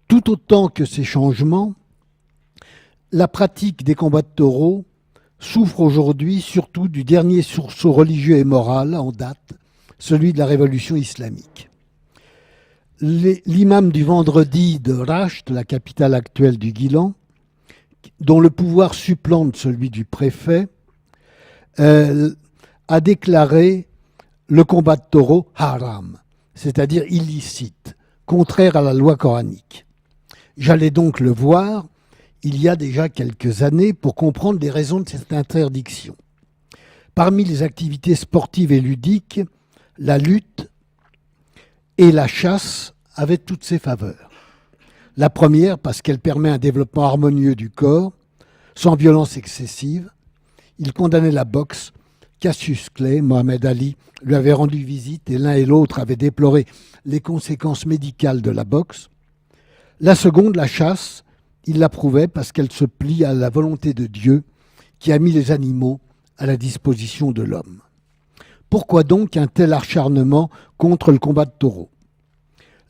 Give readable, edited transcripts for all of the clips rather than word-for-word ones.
Tout autant que ces changements, la pratique des combats de taureaux souffre aujourd'hui surtout du dernier sursaut religieux et moral en date, celui de la révolution islamique. L'imam du vendredi de Rasht, la capitale actuelle du Guilan, dont le pouvoir supplante celui du préfet, a déclaré le combat de taureau haram, c'est-à-dire illicite, contraire à la loi coranique. J'allais donc le voir il y a déjà quelques années pour comprendre les raisons de cette interdiction. Parmi les activités sportives et ludiques, la lutte et la chasse avaient toutes ses faveurs. La première parce qu'elle permet un développement harmonieux du corps, sans violence excessive. Il condamnait la boxe. Cassius Clay, Mohamed Ali, lui avait rendu visite et l'un et l'autre avaient déploré les conséquences médicales de la boxe. La seconde, la chasse, il l'approuvait parce qu'elle se plie à la volonté de Dieu qui a mis les animaux à la disposition de l'homme. Pourquoi donc un tel acharnement contre le combat de taureaux ?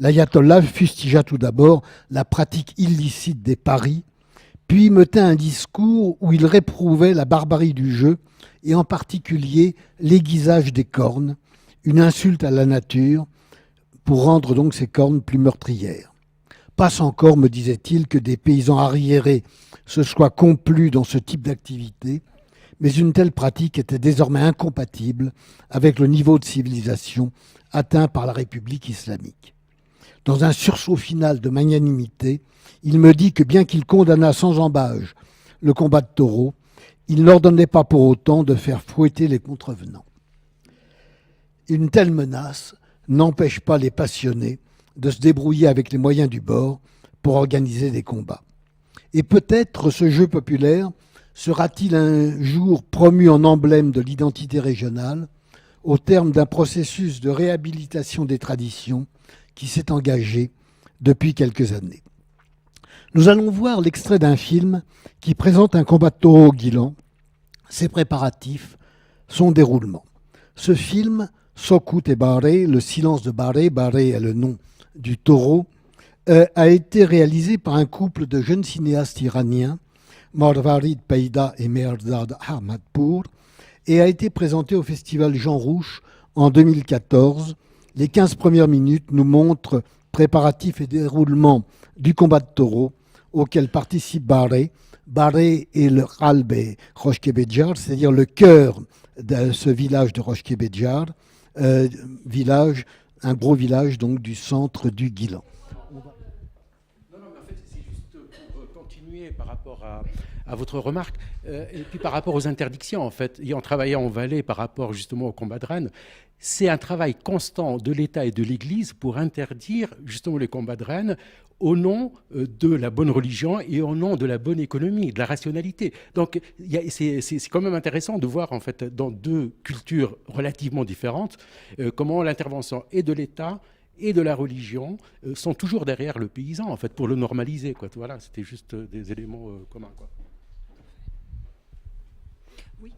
L'ayatollah fustigea tout d'abord la pratique illicite des paris, puis me tint un discours où il réprouvait la barbarie du jeu et en particulier l'aiguisage des cornes, une insulte à la nature pour rendre donc ces cornes plus meurtrières. Passe encore, me disait-il, que des paysans arriérés se soient complus dans ce type d'activité, mais une telle pratique était désormais incompatible avec le niveau de civilisation atteint par la République islamique. Dans un sursaut final de magnanimité, il me dit que bien qu'il condamnât sans embâge le combat de taureaux, il n'ordonnait pas pour autant de faire fouetter les contrevenants. Une telle menace n'empêche pas les passionnés de se débrouiller avec les moyens du bord pour organiser des combats. Et peut-être ce jeu populaire sera-t-il un jour promu en emblème de l'identité régionale au terme d'un processus de réhabilitation des traditions qui s'est engagé depuis quelques années. Nous allons voir l'extrait d'un film qui présente un combat de taureau au Guilan, ses préparatifs, son déroulement. Ce film, Sokut et Baré, le silence de Baré, Baré est le nom du taureau, a été réalisé par un couple de jeunes cinéastes iraniens, Marvarid Peida et Mehrdad Ahmadpour, et a été présenté au festival Jean Rouch en 2014. Les 15 premières minutes nous montrent préparatifs et déroulement du combat de taureau auquel participe Baré. Baré est le Qalbe Rochkebedjar, c'est-à-dire le cœur de ce village de Rochkebedjar, un gros village donc du centre du Guilan. Non, mais en fait, c'est juste pour continuer par rapport à votre remarque, et puis par rapport aux interdictions, en fait, ayant travaillé en Valais par rapport justement au combat de rennes, c'est un travail constant de l'État et de l'Église pour interdire justement les combats de rennes au nom de la bonne religion et au nom de la bonne économie, de la rationalité. Donc c'est quand même intéressant de voir en fait dans deux cultures relativement différentes comment l'intervention et de l'État et de la religion sont toujours derrière le paysan en fait pour le normaliser, quoi. Voilà, c'était juste des éléments communs, quoi. Oui.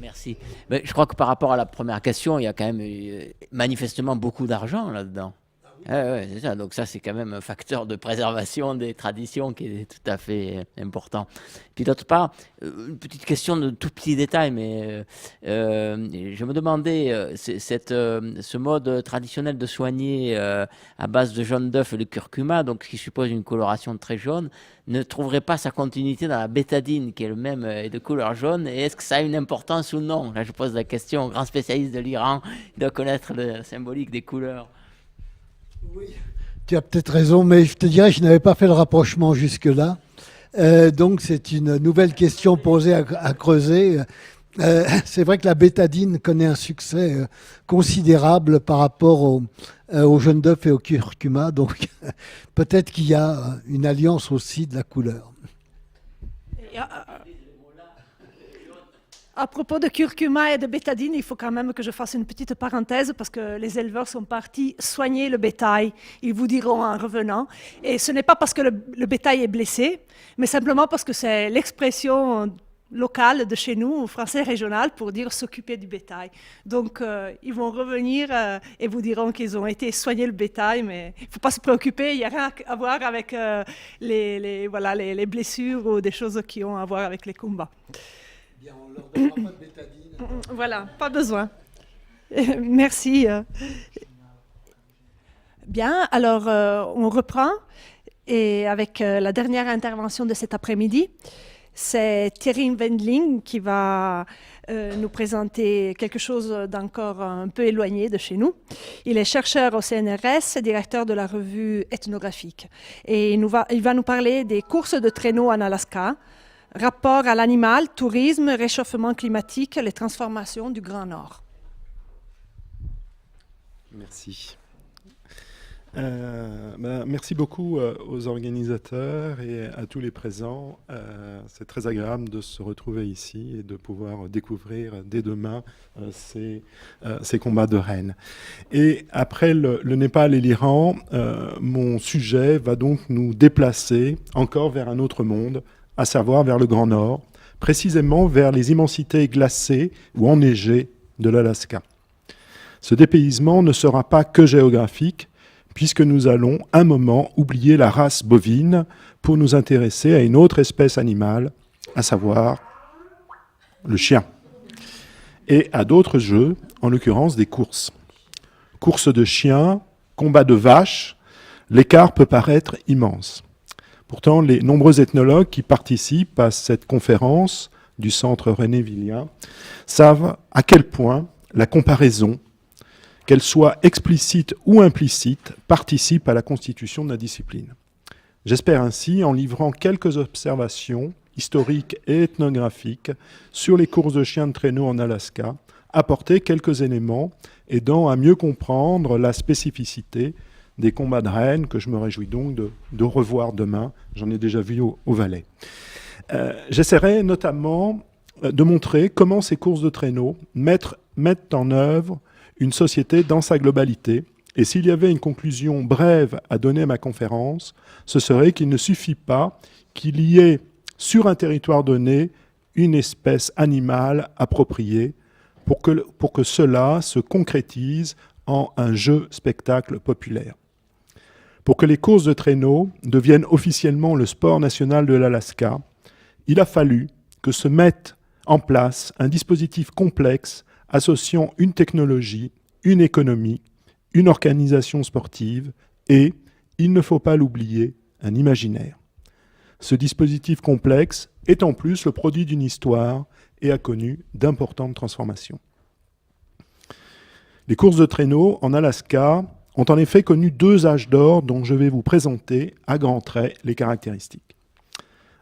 Merci. Mais je crois que par rapport à la première question, il y a quand même manifestement beaucoup d'argent là-dedans. Ouais, c'est ça. Donc ça, c'est quand même un facteur de préservation des traditions qui est tout à fait important. Puis d'autre part, une petite question de tout petit détail, mais je me demandais, ce mode traditionnel de soigner à base de jaune d'œuf et de curcuma, donc qui suppose une coloration très jaune, ne trouverait pas sa continuité dans la bétadine, qui est le même et de couleur jaune, et est-ce que ça a une importance ou non? Là, je pose la question au grand spécialiste de l'Iran, il doit connaître le symbolique des couleurs. Oui, tu as peut-être raison, mais je te dirais que je n'avais pas fait le rapprochement jusque-là. Donc c'est une nouvelle question posée à creuser. C'est vrai que la bétadine connaît un succès considérable par rapport au jaune d'œuf et au curcuma. Donc peut-être qu'il y a une alliance aussi de la couleur. À propos de curcuma et de bétadine, il faut quand même que je fasse une petite parenthèse parce que les éleveurs sont partis soigner le bétail. Ils vous diront en revenant. Et ce n'est pas parce que le bétail est blessé, mais simplement parce que c'est l'expression local de chez nous, français régional, pour dire s'occuper du bétail. Donc, ils vont revenir et vous diront qu'ils ont été soigner le bétail, mais il ne faut pas se préoccuper, il n'y a rien à voir avec les blessures ou des choses qui ont à voir avec les combats. Bien, on leur donnera pas de bétadine. Voilà, pas besoin. Merci. Bien, alors on reprend et avec la dernière intervention de cet après-midi. C'est Thierry Wendling qui va nous présenter quelque chose d'encore un peu éloigné de chez nous. Il est chercheur au CNRS, directeur de la revue ethnographique. Et il va nous parler des courses de traîneaux en Alaska, rapport à l'animal, tourisme, réchauffement climatique, les transformations du Grand Nord. Merci. Merci beaucoup aux organisateurs et à tous les présents. C'est très agréable de se retrouver ici et de pouvoir découvrir dès demain ces combats de rennes. Et après le Népal et l'Iran, mon sujet va donc nous déplacer encore vers un autre monde, à savoir vers le Grand Nord, précisément vers les immensités glacées ou enneigées de l'Alaska. Ce dépaysement ne sera pas que géographique, puisque nous allons un moment oublier la race bovine pour nous intéresser à une autre espèce animale, à savoir le chien, et à d'autres jeux, en l'occurrence des courses. Courses de chiens, combats de vaches, l'écart peut paraître immense. Pourtant, les nombreux ethnologues qui participent à cette conférence du Centre René Villien savent à quel point la comparaison, qu'elle soit explicite ou implicite, participe à la constitution de la discipline. J'espère ainsi, en livrant quelques observations historiques et ethnographiques sur les courses de chiens de traîneau en Alaska, apporter quelques éléments aidant à mieux comprendre la spécificité des combats de rennes que je me réjouis donc de revoir demain. J'en ai déjà vu au Valais. J'essaierai notamment de montrer comment ces courses de traîneau mettent en œuvre une société dans sa globalité. Et s'il y avait une conclusion brève à donner à ma conférence, ce serait qu'il ne suffit pas qu'il y ait sur un territoire donné une espèce animale appropriée pour que cela se concrétise en un jeu-spectacle populaire. Pour que les courses de traîneau deviennent officiellement le sport national de l'Alaska, il a fallu que se mette en place un dispositif complexe associant une technologie, une économie, une organisation sportive et, il ne faut pas l'oublier, un imaginaire. Ce dispositif complexe est en plus le produit d'une histoire et a connu d'importantes transformations. Les courses de traîneau en Alaska ont en effet connu 2 âges d'or dont je vais vous présenter à grands traits les caractéristiques.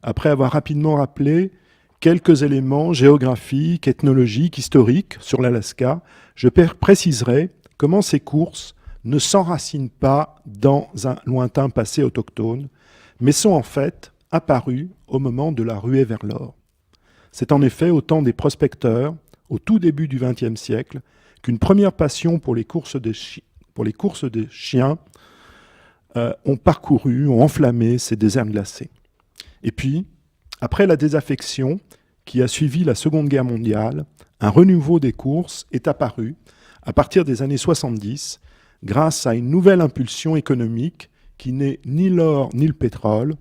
Après avoir rapidement rappelé quelques éléments géographiques, ethnologiques, historiques sur l'Alaska, je préciserai comment ces courses ne s'enracinent pas dans un lointain passé autochtone, mais sont en fait apparues au moment de la ruée vers l'or. C'est en effet au temps des prospecteurs, au tout début du XXe siècle, qu'une première passion pour les courses de chiens ont enflammé ces déserts glacés. Et puis, après la désaffection qui a suivi la Seconde Guerre mondiale, un renouveau des courses est apparu à partir des années 70 grâce à une nouvelle impulsion économique qui n'est ni l'or ni le pétrole.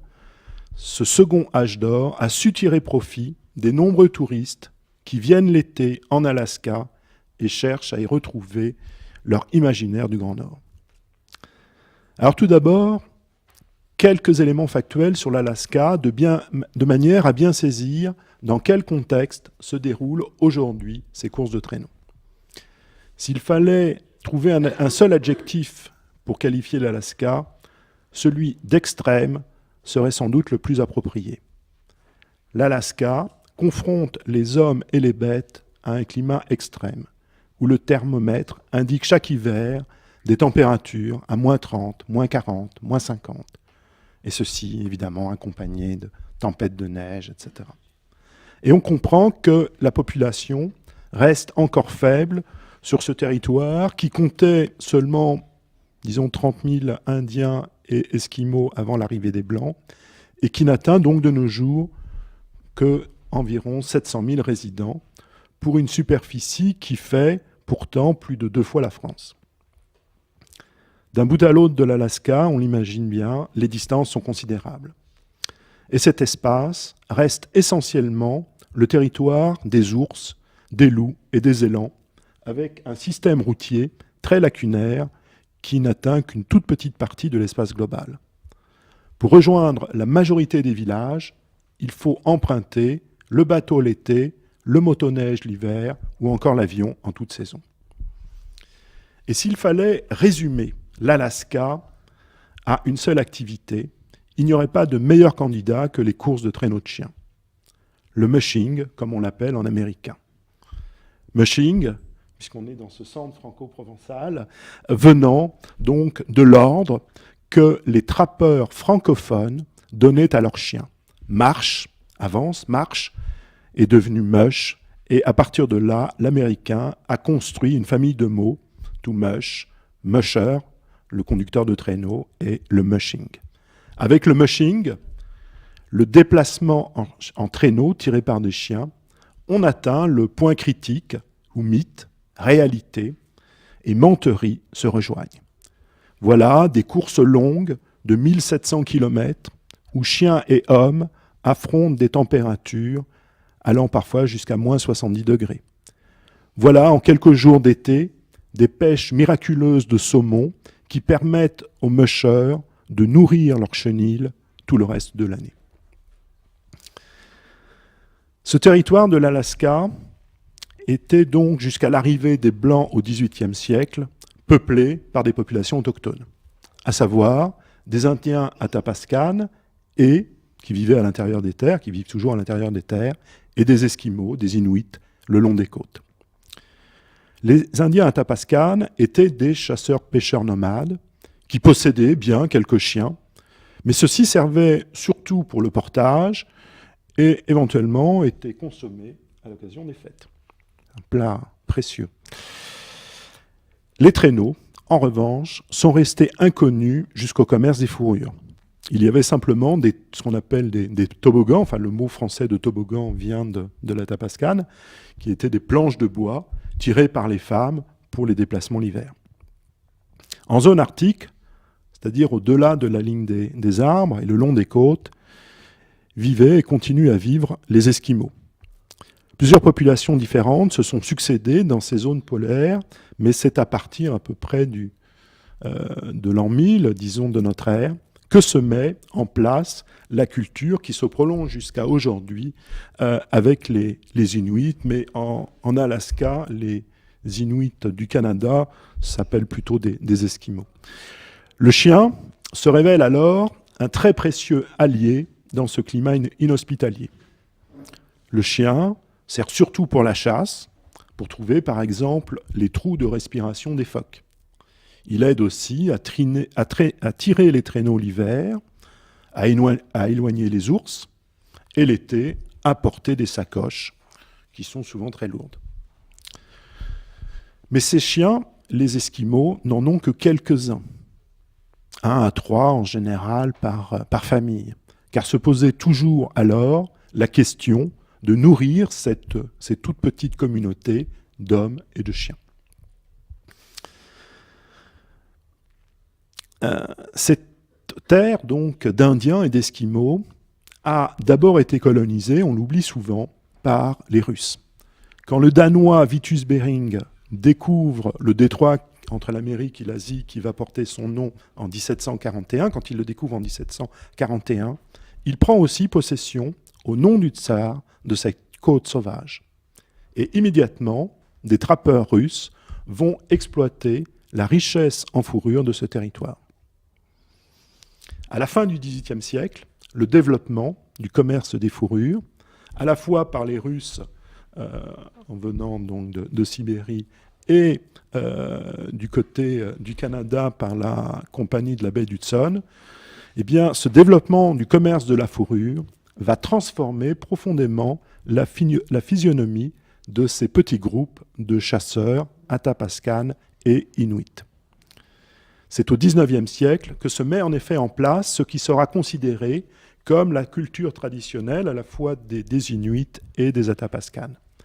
Ce second âge d'or a su tirer profit des nombreux touristes qui viennent l'été en Alaska et cherchent à y retrouver leur imaginaire du Grand Nord. Alors tout d'abord, quelques éléments factuels sur l'Alaska de manière à bien saisir dans quel contexte se déroulent aujourd'hui ces courses de traîneau. S'il fallait trouver un seul adjectif pour qualifier l'Alaska, celui d'extrême serait sans doute le plus approprié. L'Alaska confronte les hommes et les bêtes à un climat extrême, où le thermomètre indique chaque hiver des températures à -30, -40, -50. Et ceci, évidemment, accompagné de tempêtes de neige, etc. Et on comprend que la population reste encore faible sur ce territoire qui comptait seulement, disons, 30 000 Indiens et Esquimaux avant l'arrivée des Blancs, et qui n'atteint donc de nos jours que environ 700 000 résidents, pour une superficie qui fait pourtant plus de 2 fois la France. D'un bout à l'autre de l'Alaska, on l'imagine bien, les distances sont considérables. Et cet espace reste essentiellement le territoire des ours, des loups et des élans, avec un système routier très lacunaire qui n'atteint qu'une toute petite partie de l'espace global. Pour rejoindre la majorité des villages, il faut emprunter le bateau l'été, le motoneige l'hiver ou encore l'avion en toute saison. Et s'il fallait résumer l'Alaska à une seule activité, il n'y aurait pas de meilleur candidat que les courses de traîneaux de chiens. Le mushing, comme on l'appelle en américain. Mushing, puisqu'on est dans ce centre franco-provençal, venant donc de l'ordre que les trappeurs francophones donnaient à leurs chiens. Marche, avance, marche, est devenu mush, et à partir de là, l'américain a construit une famille de mots, to mush, musher, le conducteur de traîneau, et le mushing. Avec le mushing, le déplacement en traîneau tiré par des chiens, on atteint le point critique où mythe, réalité et menterie se rejoignent. Voilà des courses longues de 1700 km où chiens et hommes affrontent des températures allant parfois jusqu'à moins 70 degrés. Voilà en quelques jours d'été des pêches miraculeuses de saumon qui permettent aux mushers de nourrir leurs chenilles tout le reste de l'année. Ce territoire de l'Alaska était donc, jusqu'à l'arrivée des Blancs au XVIIIe siècle, peuplé par des populations autochtones, à savoir des Indiens Athapascan et qui vivaient à l'intérieur des terres, qui vivent toujours à l'intérieur des terres, et des Esquimaux, des Inuits, le long des côtes. Les Indiens Athapascan étaient des chasseurs-pêcheurs nomades qui possédaient bien quelques chiens, mais ceux-ci servaient surtout pour le portage et éventuellement étaient consommés à l'occasion des fêtes. Un plat précieux. Les traîneaux, en revanche, sont restés inconnus jusqu'au commerce des fourrures. Il y avait simplement ce qu'on appelle des toboggans, enfin le mot français de toboggan vient de l'Athapascan, qui étaient des planches de bois tirées par les femmes pour les déplacements l'hiver. En zone arctique, c'est-à-dire au-delà de la ligne des arbres et le long des côtes, vivaient et continuent à vivre les Esquimaux. Plusieurs populations différentes se sont succédées dans ces zones polaires, mais c'est à partir à peu près de l'an 1000, disons, de notre ère, que se met en place la culture qui se prolonge jusqu'à aujourd'hui avec les Inuits, mais en Alaska, les Inuits du Canada s'appellent plutôt des Esquimaux. Le chien se révèle alors un très précieux allié dans ce climat inhospitalier. Le chien sert surtout pour la chasse, pour trouver par exemple les trous de respiration des phoques. Il aide aussi à tirer les traîneaux l'hiver, à éloigner les ours, et l'été, à porter des sacoches, qui sont souvent très lourdes. Mais ces chiens, les Esquimaux, n'en ont que quelques-uns. 1 à 3 en général par famille, car se posait toujours alors la question de nourrir ces toutes petites communautés d'hommes et de chiens. Cette terre donc d'Indiens et d'Esquimaux a d'abord été colonisée, on l'oublie souvent, par les Russes. Quand le Danois Vitus Bering découvre le détroit entre l'Amérique et l'Asie qui va porter son nom en 1741, quand il le découvre en 1741, il prend aussi possession, au nom du tsar, de cette côte sauvage. Et immédiatement, des trappeurs russes vont exploiter la richesse en fourrure de ce territoire. À la fin du XVIIIe siècle, le développement du commerce des fourrures, à la fois par les Russes en venant donc de Sibérie et du côté du Canada par la compagnie de la baie d'Hudson, eh bien, ce développement du commerce de la fourrure va transformer profondément la physionomie de ces petits groupes de chasseurs Athapascan et Inuits. C'est au XIXe siècle que se met en effet en place ce qui sera considéré comme la culture traditionnelle à la fois des Inuits et des Athapascans.